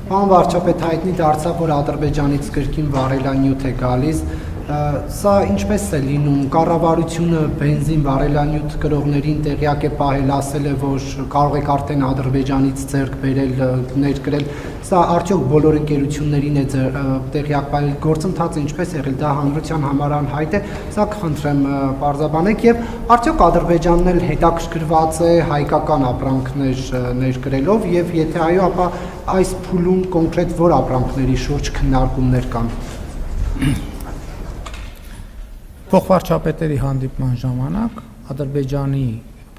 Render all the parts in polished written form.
Պարոն վարչապետ, հայտնի դարձավ, որ Ադրբեջանից կրկին վարելանյութ է գալիս։ Սա ինչպես է լինում, կառավարությունը բենզին վարելանյութ կրողներին տեղյակ է պահել, ասել է, որ կարող եք արդեն Ադրբեջանից ձեռք բերել, ներկրել, սա արդյոք բոլոր ընկերություններին է տեղյակ պահել, գործընթացը ինչպես եղել, դա հանրության համար անհայտ է, սա կխնդրեմ պարզաբանեք, եւ արդյոք Ադրբեջանն էլ հետաքրքրված է հայկական ապրանքներ ներկրելով, եւ եթե այո, ապա այս փուլում կոնկրետ որ ապրանքների շուրջ քննարկումներ կան։ Փոխվարչապետերի հանդիպման ժամանակ Ադրբեջանի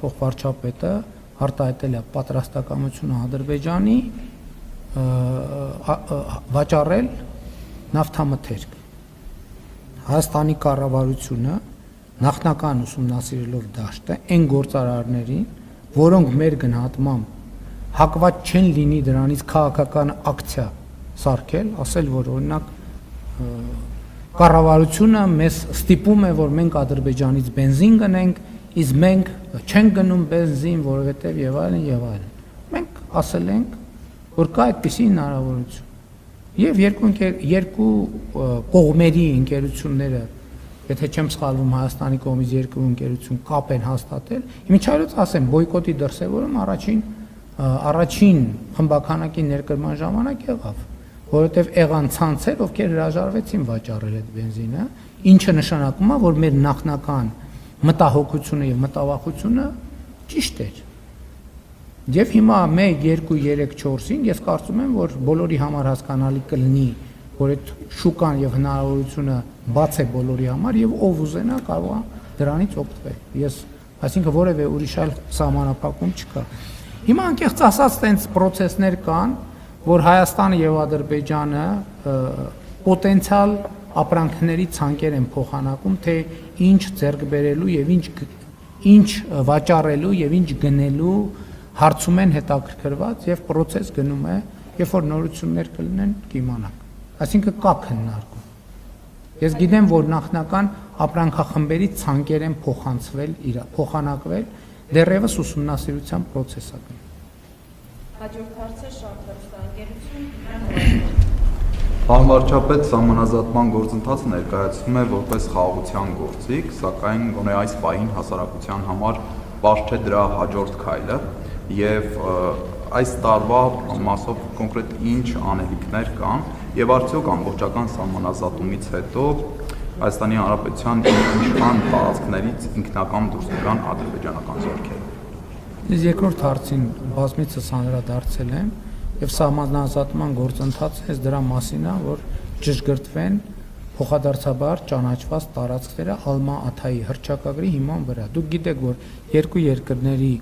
փոխվարչապետը արտահայտել է պատրաստակամությունը Ադրբեջանի վաճառել նավթամթերք։ Հայաստանի կառավարությունը նախնական ուսումնասիրելով դաշտը այն գործարարներին, որոնք մեր գնահատմամբ հակված չեն լինի դրանից քաղաքական ակցիա սարքել, ասել, որ օրինակ կառավարությունը մեզ ստիպում է, որ մենք Ադրբեջանից բենզին գնենք, իսկ մենք չենք գնում բենզին, որովհետև եւ այլն եւ այլն։ Մենք ասել ենք, որ կա այդպիսի հնարավորություն։ Եվ երկու կողմերի ընկերությունները, եթե չեմ սխալվում, Հայաստանի կողմից երկու ընկերություն կապ են հաստատել, միջայլոց ասեմ, բոյկոտի դրսևորում առաջին խմբականակի ներկրման ժամանակ եղավ, որովհետև եղան ցանցեր, ովքեր հրաժարվեցին վաճառել այդ բենզինը, ինչը նշանակում է, որ մեր նախնական մտահոգությունը եւ մտավախությունը ճիշտ էր։ Եվ հիմա 1, 2, 3, 4-ին ես կարծում եմ, որ բոլորի համար հասկանալի կլինի, որ այդ շուկան եւ հնարավորությունը բաց է բոլորի համար եւ ով ուզենա կարող է դրանից օգտվել։ Այսինքն որևէ ուրիշ այլ սահմանափակում չկա։ Հիմա անկեղծ ասած տենց process-ներ կան, որ Հայաստանը եւ Ադրբեջանը պոտենցիալ ապրանքների ցանկեր են փոխանակում, թե ինչ ձեռք բերելու եւ ինչ վաճառելու եւ ինչ գնելու հարցում են հետաքրքրված եւ process գնում է, երբ որ նորություններ կլինեն կիմանանք։ Այսինքն կա քննարկում։ Ես գիտեմ, որ նախնական ապրանքախմբերի ցանկեր են փոխանակվել, դեռևս ուսումնասիրության process է գնում։ Հաջորդ հարցը շատ հեռուստաընկերություն։ Պարոն վարչապետ, սահմանազատման գործընթացը ներկայացվում է որպես խաղաղության գործիք, սակայն գոնե այս պահին հասարակության համար պարզ չէ դրա հաջորդ քայլը եւ այս տարվա մասով կոնկրետ ինչ անելիքներ կան եւ արդյոք ամբողջական սահմանազատումից հետո Հայաստանի Հանրապետության իշխան տարածքներից ինքնական դուրս կգան ադրբեջանական զորքեր։ Ես երկրորդ հարցին բազմիցս անդրադարձել եմ եւ սահմանազատման գործընթացը հենց դրա մասին է, որ ճշգրտվեն փոխադարձաբար ճանաչված տարածքները Ալմա-Աթայի հռչակագրի հիման վրա։ Դուք գիտեք, որ երկու երկրների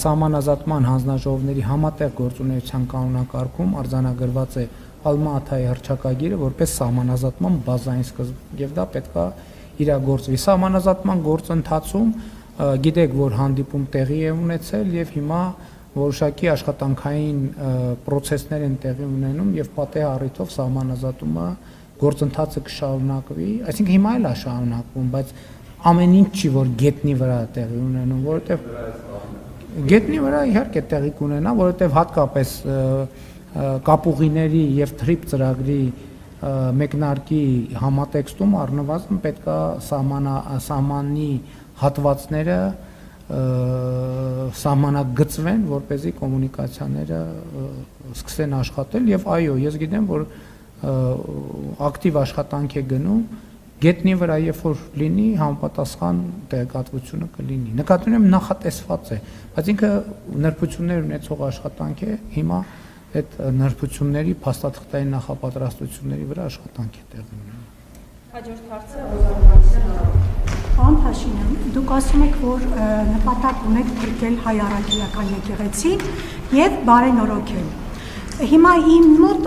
սահմանազատման հանձնաժողովների համատեղ գործունեության կանոնակարգում արձանագրված է Ալմա-Աթայի հռչակագիրը որպես սահմանազատման բազային սկզբունք եւ դա պետք է իրագործվի։ Սահմանազատման գործընթացում գիտեք, որ հանդիպում տեղի է ունեցել եւ հիմա որոշակի աշխատանքային process-ներ են տեղի ունենում եւ պատեհ առիթով սահմանազատումը գործընթացը կշարունակվի, այսինքն հիմա էլ է շարունակվում, բայց ամեն ինչ չի որ գետնի վրա տեղի ունենում, որովհետեւ գետնի վրա իհարկե տեղի կունենա, որովհետեւ հատկապես կապուղիների եւ թրիփ ծրագրի մեկնարկի համատեքստում առնվազն պետք է սահմանի հատվածները սահմանագծվեն, որպեսզի կոմունիկացիաները սկսեն աշխատել եւ այո, ես գիտեմ, որ ակտիվ աշխատանք է գնում գետնի վրա, երբ որ լինի համապատասխան տեղեկատվությունը կլինի։ Նկատի ունեմ նախատեսված է, բայց ինքը նրբություններ ունեցող աշխատանք է, հիմա այդ նրբությունների փաստաթղթային նախապատրաստությունների վրա աշխատանք է տեղի ունենում։ Հաջորդ հարցը Պարոն Փաշինյան, դուք ասում եք, որ նպատակ ունեք փրկել հայ առաքելական եկեղեցին եւ բարենորոգել։ Հիմա իմ մոտ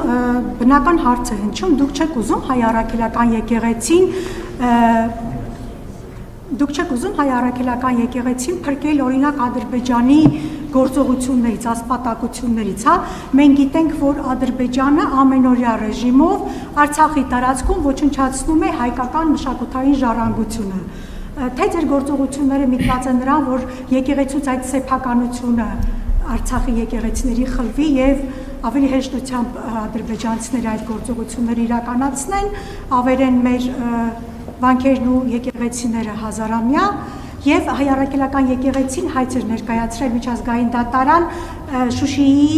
բնական հարց է հնչում, դուք չեք ուզում հայ առաքելական եկեղեցին փրկել օրինակ Ադրբեջանի գործողություններից, ասպատակություններից, հա, մենք գիտենք, որ Ադրբեջանը ամենօրյա ռեժիմով Արցախի տարածքում ոչնչացնում է հայկական մշակութային ժառանգությունը։ Թե ձեր գործողությունները միտված են նրան, որ եկեղեցուց այդ սեփականությունը Արցախի եկեղեցիների խլվի եւ ավելի հեշտությամբ ադրբեջանցիները այդ գործողությունները իրականացնեն, ավերեն մեր վանքերն ու եկեղեցիները հազարամյա եւ հայ առաքելական եկեղեցին հայցեր ներկայացրել միջազգային դատարան Շուշիի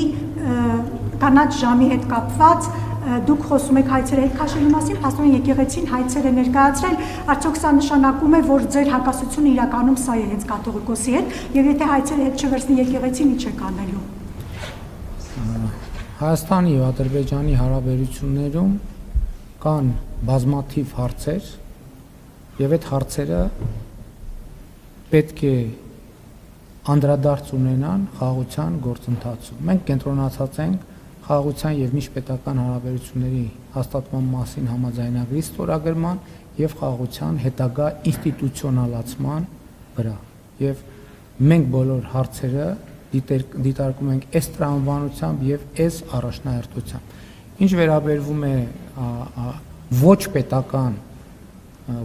կանաչ ժամի հետ կապված դուք խոսում եք հայցերը հետ քաշելու մասին, փաստորեն եկեղեցին հայցեր է ներկայացրել, արդյոք սա նշանակում է, որ ձեր հակասությունը իրականում սա է հենց կաթողիկոսի հետ, եւ եթե հայցերը հետ չվերցնի եկեղեցին, ինչ եք անելու։ Հայաստանի եւ Ադրբեջանի հարաբերություններում կան բազմաթիվ հարցեր եւ այդ հարցերը պետք է անդրադարձ ունենան խաղաղության գործընթացում։ Մենք կենտրոնացած ենք խաղաղության եւ միջպետական հարաբերությունների հաստատման մասին համաձայնագրի ստորագրման եւ խաղաղության հետագա ինստիտուցիոնալացման վրա։ Եվ մենք բոլոր հարցերը դիտարկում ենք այս տրամաբանությամբ եւ այս առաջնահերթությամբ։ Ինչ վերաբերվում է ոչ պետական,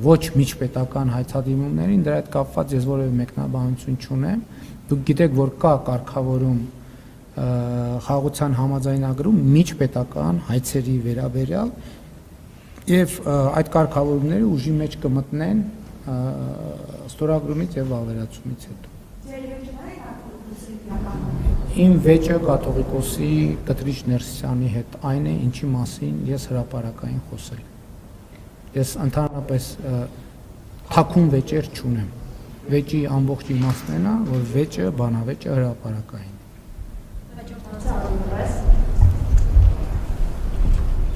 ոչ միջպետական հայցադիմումներին, դրա հետ կապված ես որևէ մեկնաբանություն չունեմ։ Դուք գիտեք, որ կա կարգավորում խաղաղության համաձայնագրում միջպետական հայցերի վերաբերյալ եւ այդ կարգավորումները ուժի մեջ կմտնեն ստորագրումից եւ ավերացումից հետո։ Իմ վեճը կաթողիկոսի Կտրիչ Ներսիսյանի հետ այն է, ինչի մասին ես հրապարակային խոսել։ Ես ընդհանրապես թաքուն վեճեր չունեմ։ Վեճի ամբողջ իմաստն է, որ վեճը, բանավեճը հրապարակային։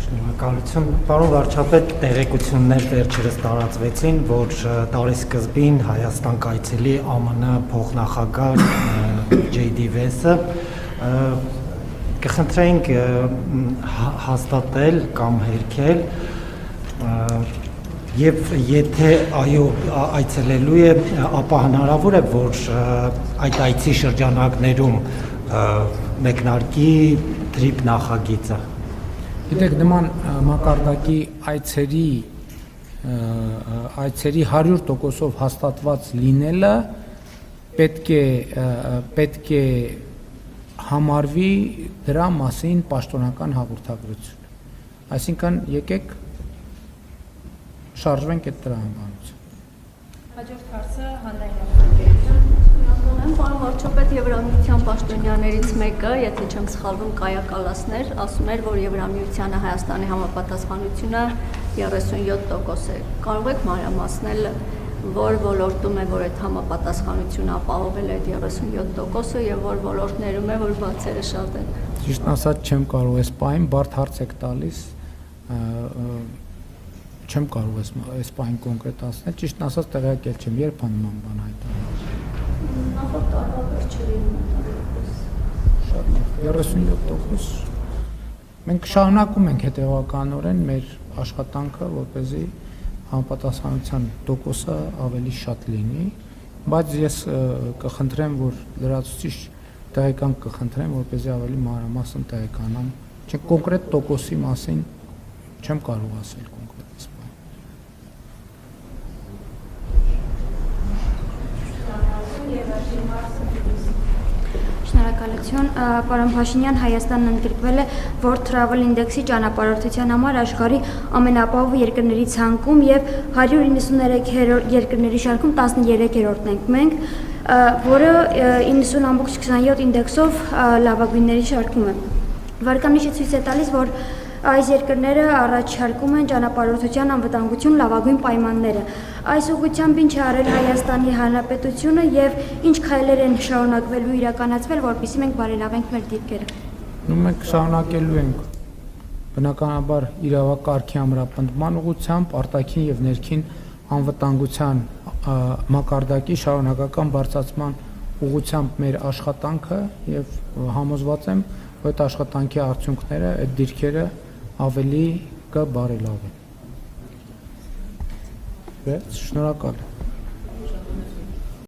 Շնորհակալություն, պարոն վարչապետ, տեղեկություններ վերջերս տարածվեցին, որ տարեսկզբին Հայաստան կայցելի ԱՄՆ փոխնախագահ J.D. Vance-ը կխնդրենք հաստատել կամ հերքել եւ եթե այո այցելելու է, ապա հնարավոր է, որ այդ այցի շրջանակներում մեկնարկի թրիփ նախագիծը։ Գիտեք, նման մակարդակի այցերի 100%-ով հաստատված լինելը պետք է համարվի դրա մասին պաշտոնական հաղորդագրություն։ Այսինքն եկեք շարժվենք այդ տրամաբանությամբ։ Հաջորդ հարցը Հաննային Պարոն վարչապետ, Եվրամիության պաշտոնյաներից մեկը, եթե չեմ սխալվում, Կայա Կալասն էր, ասում էր, որ Եվրամիությանը Հայաստանի համապատասխանությունը 37% է։ Կարող եք մանրամասնել, որ ոլորտում է, որ այդ համապատասխանությունը ապահովել է այդ 37%-ը եւ որ ոլորտներում է, որ բացերը շատ են։ Ճիշտ ասած չեմ կարող այս պահին բարդ հարց եք տալիս, չեմ կարող այս պահին կոնկրետացնել, ճիշտ ասած տեղյակ չեմ, երբ նման բան հայտարարել։ Նախորդ տարվա վերջերին Շատ լավ, 37%։ Մենք շարունակում ենք հետևականորեն մեր աշխատանքը, որպեսզի համապատասխանության տոկոսը ավելի շատ լինի, բայց ես կխնդրեմ, որ լրացուցիչ տեղեկանք կխնդրեմ, որպեսզի ավելի մանրամասն տեղեկանամ, չէ կոնկրետ տոկոսի մասին չեմ կարող ասել կոնկրետ այս բանը։ Շնորհակալություն, պարոն Փաշինյան, Հայաստանն ընդգրկվել է World Travel Index-ի ճանապարհորդության համար աշխարհի ամենապահով երկրների ցանկում եւ 193 երկրների շարքում 13-րդն ենք մենք, որը 90.27 ինդեքսով լավագույնների շարքում է։ Վարկանիշը ցույց է տալիս, որ այս երկրները առաջարկում են ճանապարհորդության անվտանգություն լավագույն պայմանները։ Այս ուղղությամբ ինչ է արել Հայաստանի Հանրապետությունը եւ ինչ քայլեր են շարունակվելու իրականացվել, որպեսզի մենք բարելավենք մեր դիրքերը։ Մենք շարունակելու ենք բնականաբար իրավակարգի ամրապնդման ուղղությամբ արտաքին եւ ներքին անվտանգության մակարդակի շարունակական բարձրացման ուղղությամբ մեր աշխատանքը եւ համոզված եմ, որ այդ աշխատանքի արդյունքները, այդ դիրքերը ավելի կբարելավեն։ Շնորհակալ եմ։